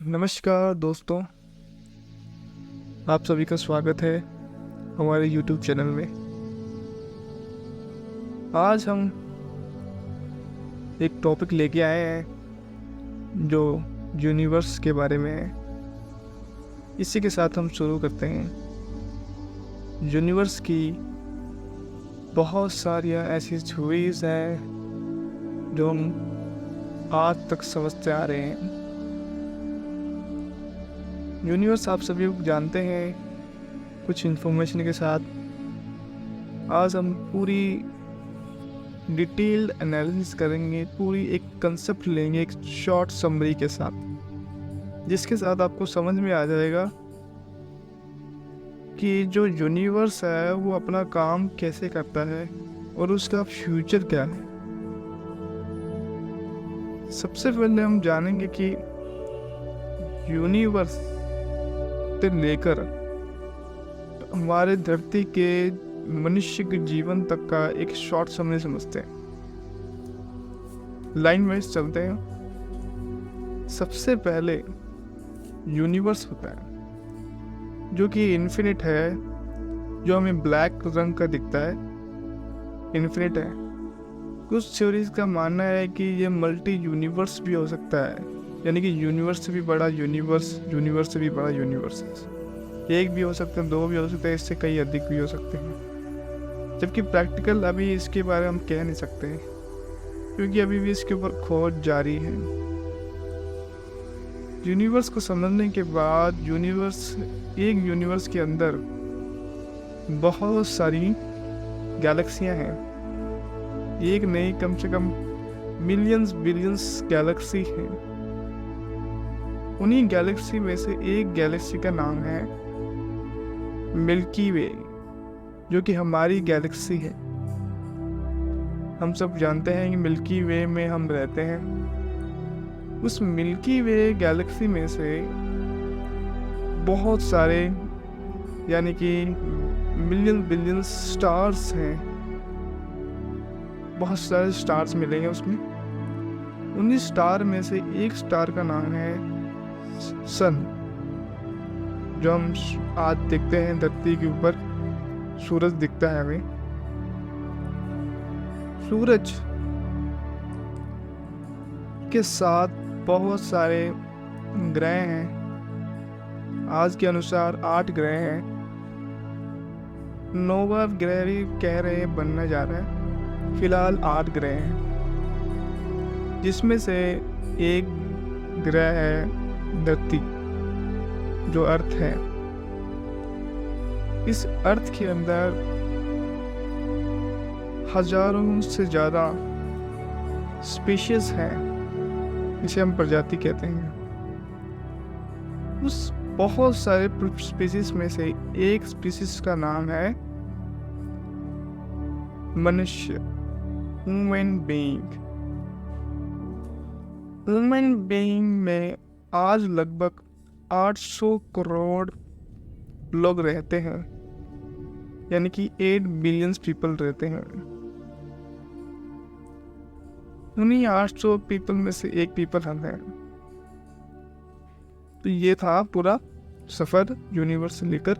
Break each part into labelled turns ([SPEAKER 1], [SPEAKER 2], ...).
[SPEAKER 1] नमस्कार दोस्तों, आप सभी का स्वागत है हमारे YouTube चैनल में। आज हम एक टॉपिक लेके आए हैं जो यूनिवर्स के बारे में है। इसी के साथ हम शुरू करते हैं। यूनिवर्स की बहुत सारी ऐसी थ्योरीज हैं जो हम आज तक समझते आ रहे हैं। यूनिवर्स आप सभी जानते हैं। कुछ इन्फॉर्मेशन के साथ आज हम पूरी डिटेल्ड एनालिसिस करेंगे, पूरी एक कंसेप्ट लेंगे एक शॉर्ट समरी के साथ, जिसके साथ आपको समझ में आ जाएगा कि जो यूनिवर्स है वो अपना काम कैसे करता है और उसका फ्यूचर क्या है। सबसे पहले हम जानेंगे कि यूनिवर्स से लेकर हमारे धरती के मनुष्य के जीवन तक का एक शॉर्ट समरी समझते हैं। लाइन वाइज चलते हैं। सबसे पहले यूनिवर्स होता है जो कि इन्फिनिट है, जो हमें ब्लैक रंग का दिखता है, इन्फिनिट है। कुछ थ्योरीज का मानना है कि ये मल्टी यूनिवर्स भी हो सकता है, यानी कि यूनिवर्स से भी बड़ा यूनिवर्स, यूनिवर्स से भी बड़ा यूनिवर्स। एक भी हो सकते हैं, दो भी हो सकते हैं, इससे कई अधिक भी हो सकते हैं। जबकि प्रैक्टिकल अभी इसके बारे में हम कह नहीं सकते हैं, क्योंकि अभी भी इसके ऊपर खोज जारी है। यूनिवर्स को समझने के बाद एक यूनिवर्स के अंदर बहुत सारी गैलेक्सियां हैं। एक नहीं, कम से कम मिलियंस बिलियंस गैलेक्सी हैं। उन्हीं गैलेक्सी में से एक गैलेक्सी का नाम है मिल्की वे, जो कि हमारी गैलेक्सी है। हम सब जानते हैं कि मिल्की वे में हम रहते हैं। उस मिल्की वे गैलेक्सी में से बहुत सारे, यानी कि मिलियन बिलियन स्टार्स हैं। बहुत सारे स्टार्स मिलेंगे उसमें। उन्हीं स्टार में से एक स्टार का नाम है सन, जो हम आज देखते हैं धरती के ऊपर सूरज दिखता है हमें। सूरज के साथ बहुत सारे ग्रह हैं। आज के अनुसार 8 ग्रह हैं। 9वां ग्रह भी कह रहे हैं बनने जा रहा है। फिलहाल 8 ग्रह हैं, जिसमें से एक ग्रह है धरती, जो अर्थ है। इस अर्थ के अंदर हजारों से ज्यादा स्पीशीज हैं, जिसे हम प्रजाति कहते हैं। उस बहुत सारे स्पीशीज में से एक स्पीशीज का नाम है मनुष्य, ह्यूमन बीइंग। ह्यूमन बीइंग में आज लगभग 800 करोड़ लोग रहते हैं, यानी कि 8 बिलियन पीपल रहते हैं। उन्हीं 800 पीपल में से एक पीपल हम हैं। तो ये था पूरा सफर यूनिवर्स से लेकर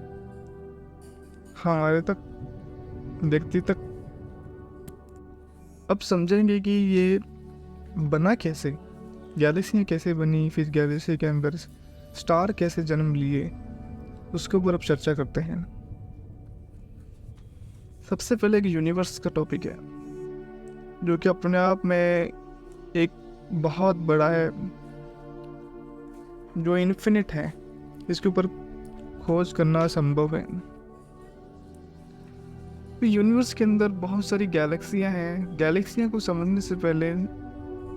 [SPEAKER 1] हमारे तक, व्यक्ति तक। अब समझेंगे कि ये बना कैसे, गैलेक्सियाँ कैसे बनी, फिर गैलेक्सी के अंदर स्टार कैसे जन्म लिए, उसके ऊपर अब चर्चा करते हैं। सबसे पहले एक यूनिवर्स का टॉपिक है, जो कि अपने आप में एक बहुत बड़ा है, जो इन्फिनिट है। इसके ऊपर खोज करना संभव है। तो यूनिवर्स के अंदर बहुत सारी गैलेक्सियाँ हैं। गैलेक्सियाँ को समझने से पहले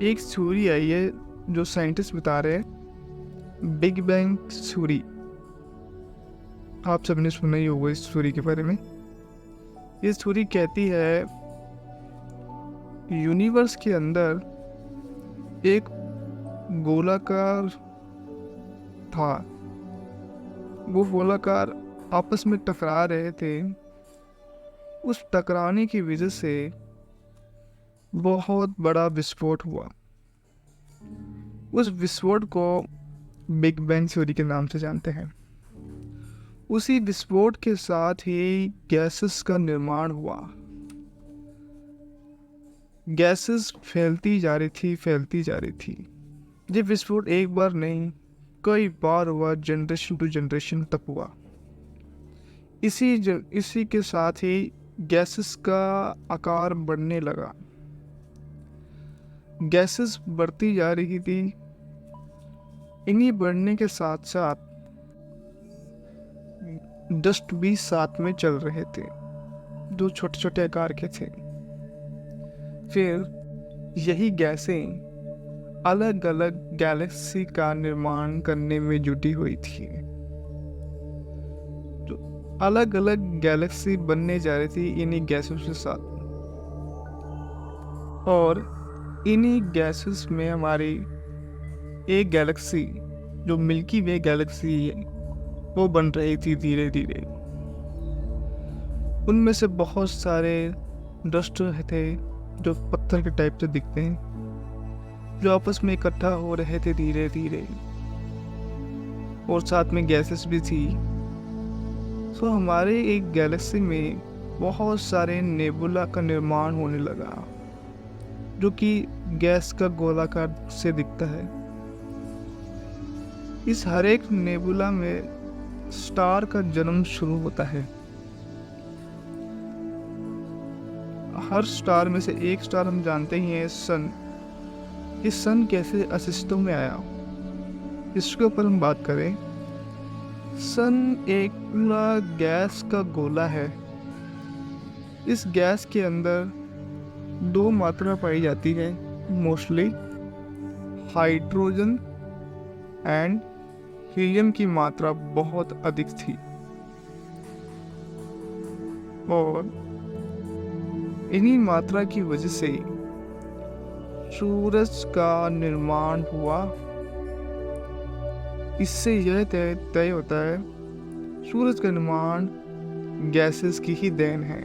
[SPEAKER 1] एक थ्योरी आई है जो साइंटिस्ट बता रहे हैं, बिग बैंग थ्योरी। आप सबने सुना ही होगा इस थ्योरी के बारे में। ये थ्योरी कहती है यूनिवर्स के अंदर एक गोलाकार था। वो गोलाकार आपस में टकरा रहे थे। उस टकराने की वजह से बहुत बड़ा विस्फोट हुआ। उस विस्फोट को बिग बैंग थ्योरी के नाम से जानते हैं। उसी विस्फोट के साथ ही गैसेस का निर्माण हुआ। गैसेस फैलती जा रही थी। ये विस्फोट एक बार नहीं, कई बार हुआ, जनरेशन टू जनरेशन तक हुआ। इसी के साथ ही गैसेस का आकार बढ़ने लगा। गैसेस बढ़ती जा रही थी। इन्हीं बढ़ने के साथ साथ डस्ट भी साथ में चल रहे थे, जो छोटे छोटे आकार के थे। फिर यही गैसें अलग अलग गैलेक्सी का निर्माण करने में जुटी हुई थी। जो अलग अलग गैलेक्सी बनने जा रही थी इन्हीं गैसों के साथ। और इन्हीं गैसेस में हमारी एक गैलेक्सी, जो मिल्की वे गैलेक्सी है, वो बन रही थी धीरे धीरे। उनमें से बहुत सारे डस्ट थे जो पत्थर के टाइप से दिखते हैं, जो आपस में इकट्ठा हो रहे थे धीरे धीरे, और साथ में गैसेस भी थी। तो हमारे एक गैलेक्सी में बहुत सारे नेबुला का निर्माण होने लगा, जो कि गैस का गोलाकार से दिखता है। इस हर एक नेबुला में स्टार का जन्म शुरू होता है। हर स्टार में से एक स्टार हम जानते ही हैं, सन। इस सन कैसे अस्तित्व में आया, इसके ऊपर हम बात करें। सन एक पूरा गैस का गोला है। इस गैस के अंदर दो मात्रा पाई जाती है, मोस्टली हाइड्रोजन एंड हीलियम की मात्रा बहुत अधिक थी। और इन्हीं मात्रा की वजह से सूरज का निर्माण हुआ। इससे यह तय होता है सूरज का निर्माण गैसेस की ही देन है।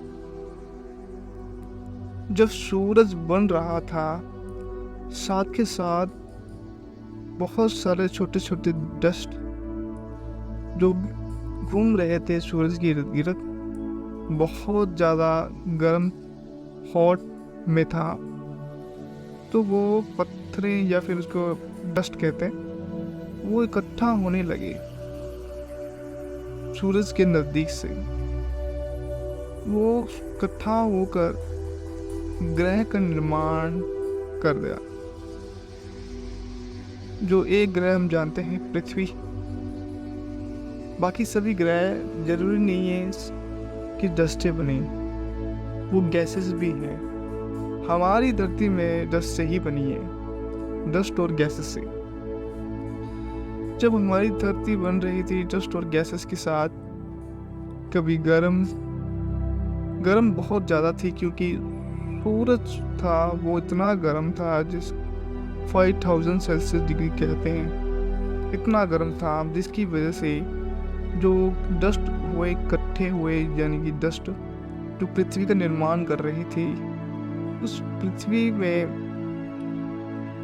[SPEAKER 1] जब सूरज बन रहा था, साथ के साथ बहुत सारे छोटे छोटे डस्ट जो घूम रहे थे सूरज के इर्द गिर्द, बहुत ज़्यादा गर्म हॉट में था। तो वो पत्थरें या फिर उसको डस्ट कहते हैं, वो इकट्ठा होने लगे सूरज के नज़दीक से। वो इकट्ठा होकर ग्रह का निर्माण कर दिया, जो एक ग्रह हम जानते हैं, पृथ्वी। बाकी सभी ग्रह जरूरी नहीं है कि डस्ट से बने, वो गैसेस भी हैं। हमारी धरती में डस्ट से ही बनी है, डस्ट और गैसेस से। जब हमारी धरती बन रही थी डस्ट और गैसेस के साथ, कभी गर्म बहुत ज़्यादा थी, क्योंकि सूरज था वो इतना गर्म था, जिस 5000 सेल्सियस डिग्री कहते हैं, इतना गर्म था, जिसकी वजह से जो डस्ट हुए इकट्ठे हुए, यानी कि डस्ट जो पृथ्वी का निर्माण कर रही थी, उस पृथ्वी में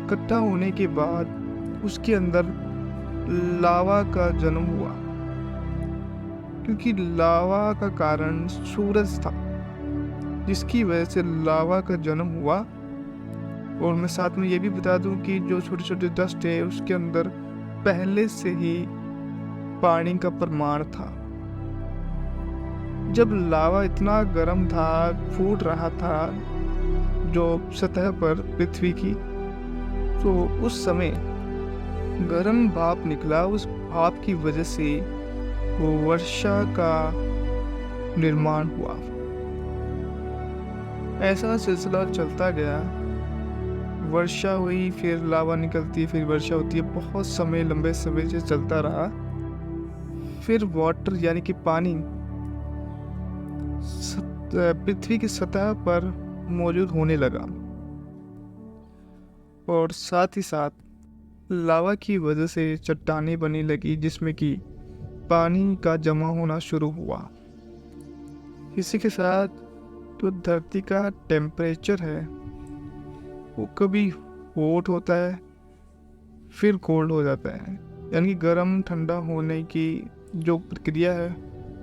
[SPEAKER 1] इकट्ठा होने के बाद उसके अंदर लावा का जन्म हुआ। क्योंकि लावा का कारण सूरज था, जिसकी वजह से लावा का जन्म हुआ। और मैं साथ में ये भी बता दूं कि जो छोटे छोटे डस्ट है उसके अंदर पहले से ही पानी का परमाणु था। जब लावा इतना गर्म था, फूट रहा था जो सतह पर पृथ्वी की, तो उस समय गर्म भाप निकला। उस भाप की वजह से वो वर्षा का निर्माण हुआ। ऐसा सिलसिला चलता गया, वर्षा हुई, फिर लावा निकलती, फिर वर्षा होती है, बहुत समय, लंबे समय से चलता रहा। फिर वाटर यानी कि पानी पृथ्वी की सतह पर मौजूद होने लगा, और साथ ही साथ लावा की वजह से चट्टानें बनने लगी, जिसमें कि पानी का जमा होना शुरू हुआ। इसी के साथ तो धरती का टेम्परेचर है वो कभी हॉट होता है, फिर कोल्ड हो जाता है, यानी कि गर्म ठंडा होने की जो प्रक्रिया है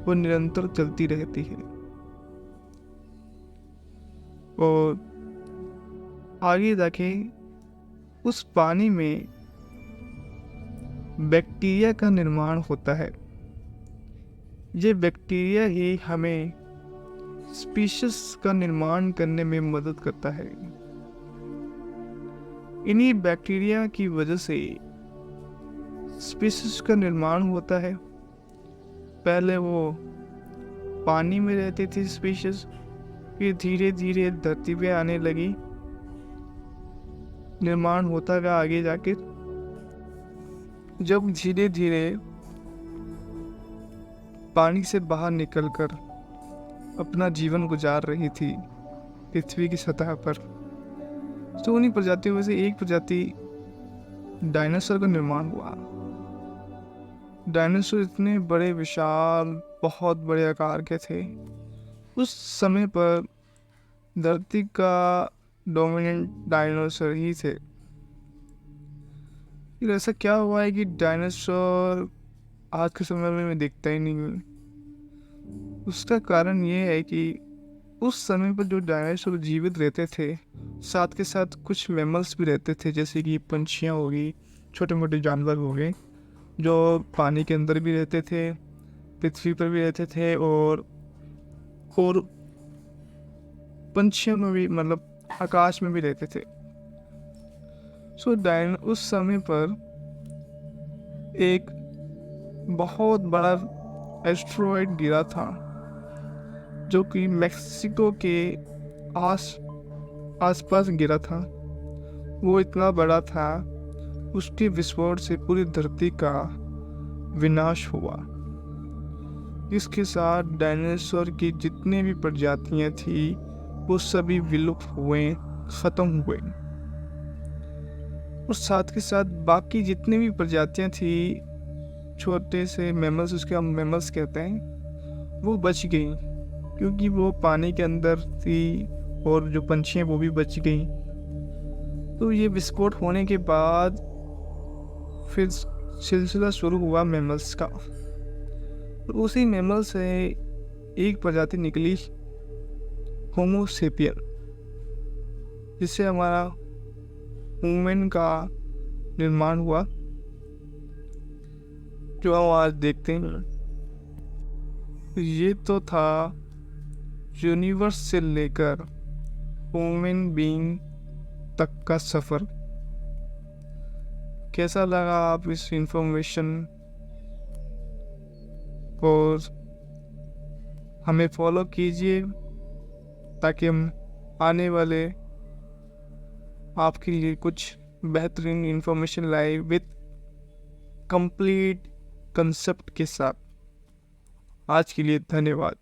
[SPEAKER 1] वो निरंतर चलती रहती है। और आगे जाके उस पानी में बैक्टीरिया का निर्माण होता है। ये बैक्टीरिया ही हमें स्पीशीज का निर्माण करने में मदद करता है। इन्हीं बैक्टीरिया की वजह से स्पीशीज का निर्माण होता है। पहले वो पानी में रहती थी स्पीशीज, फिर धीरे धीरे धरती पे आने लगी, निर्माण होता गया आगे जाके। जब धीरे धीरे पानी से बाहर निकलकर अपना जीवन गुजार रही थी पृथ्वी की सतह पर, तो उन्हीं प्रजातियों में से एक प्रजाति डायनासोर का निर्माण हुआ। डायनासोर इतने बड़े विशाल, बहुत बड़े आकार के थे। उस समय पर धरती का डोमिनेंट डायनासोर ही थे। फिर ऐसा क्या हुआ है कि डायनासोर आज के समय में दिखता ही नहीं है। उसका कारण ये है कि उस समय पर जो डायनासोर जीवित रहते थे, साथ के साथ कुछ मैमल्स भी रहते थे, जैसे कि पंछियाँ हो गई, छोटे मोटे जानवर हो गए, जो पानी के अंदर भी रहते थे, पृथ्वी पर भी रहते थे, और पंछियों में भी, मतलब आकाश में भी रहते थे। उस समय पर एक बहुत बड़ा एस्टेरॉयड गिरा था, जो कि मेक्सिको के आसपास गिरा था। वो इतना बड़ा था, उसके विस्फोट से पूरी धरती का विनाश हुआ। इसके साथ डायनासोर की जितने भी प्रजातियां थी वो सभी विलुप्त हुए, खत्म हुए। और साथ के साथ बाकी जितनी भी प्रजातियां थी, छोटे से मैमल्स, उसके हम मैमल्स कहते हैं, वो बच गई, क्योंकि वो पानी के अंदर थी, और जो पंछी हैं वो भी बच गई। तो ये विस्फोट होने के बाद फिर सिलसिला शुरू हुआ मैमल्स का। और उसी मैमल से एक प्रजाति निकली, होमो सेपियन, जिससे हमारा ह्यूमन का निर्माण हुआ, जो हम आज देखते हैं। ये तो था यूनिवर्स से लेकर ह्यूमन बीइंग तक का सफ़र। कैसा लगा आप इस इंफॉर्मेशन? और हमें फॉलो कीजिए ताकि हम आने वाले आपके लिए कुछ बेहतरीन इंफॉर्मेशन लाए विद कंप्लीट कंसेप्ट के साथ। आज के लिए धन्यवाद।